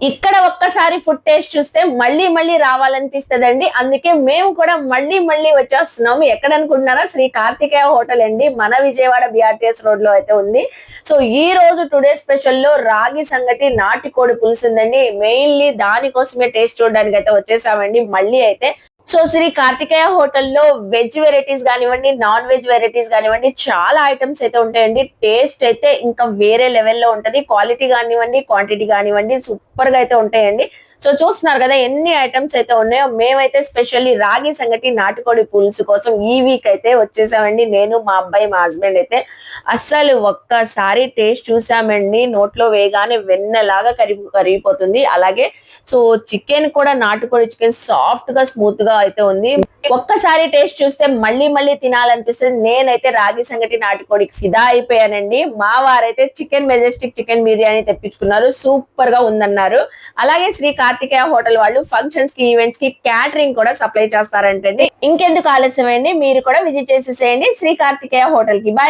ఇక్కడ ఒక్కసారి food taste చూస్తే మళ్ళీ మళ్ళీ రావాలనిపిస్తదండి. అందుకే మేము కూడా మళ్ళీ మళ్ళీ వచ్చేస్తున్నాము. ఎక్కడ అనుకుంటున్నారా? శ్రీ కార్తికేయ హోటల్ అండి. మన విజయవాడ బిఆర్టీఎస్ రోడ్ లో అయితే ఉంది. సో ఈ రోజు టుడే స్పెషల్ లో రాగి సంగటి, నాటుకోడి పులుసు ఉందండి. మెయిన్లీ దానికోసమే టేస్ట్ చూడడానికి అయితే వచ్చేసామండి మళ్ళీ అయితే. సో శ్రీ కార్తికేయ హోటల్లో వెజ్ వెరైటీస్ కానివ్వండి, నాన్ వెజ్ వెరైటీస్ కానివ్వండి, చాలా ఐటమ్స్ అయితే ఉంటాయండి. టేస్ట్ అయితే ఇంకా వేరే లెవెల్లో ఉంటది. క్వాలిటీ కానివ్వండి, క్వాంటిటీ కానివ్వండి, సూపర్ గా అయితే ఉంటాయండి. సో చూస్తున్నారు కదా ఎన్ని ఐటమ్స్ అయితే ఉన్నాయో. మేమైతే స్పెషల్లీ రాగి సంగటి, నాటుకోడి పులుసు కోసం ఈ వీక్ అయితే వచ్చేసామండి. నేను, మా అబ్బాయి, మా హస్బెండ్ అయితే అస్సలు ఒక్కసారి టేస్ట్ చూసామండి. నోట్లో వేయగానే వెన్నలాగా కరిగిపోతుంది. అలాగే సో చికెన్ కూడా, నాటుకోడి చికెన్ సాఫ్ట్ గా, స్మూత్ గా అయితే ఉంది. ఒక్కసారి టేస్ట్ చూస్తే మళ్ళీ మళ్ళీ తినాలనిపిస్తుంది. నేనైతే రాగి సంగటి, నాటుకోడికి ఫిదా అయిపోయానండి. మా వారైతే చికెన్ మెజెస్టిక్ చికెన్ బిర్యానీ తెప్పించుకున్నారు. సూపర్ గా ఉందన్నారు. అలాగే శ్రీ కార్తికేయ హోటల్ వాళ్ళు ఫంక్షన్స్ కి, ఈవెంట్స్ కి క్యాటరింగ్ కూడా సప్లై చేస్తారంటండి. ఇంకెందుకు ఆలస్యం అండి, మీరు కూడా విజిట్ చేసేసేయండి శ్రీ కార్తికేయ హోటల్ కి. బాయ్.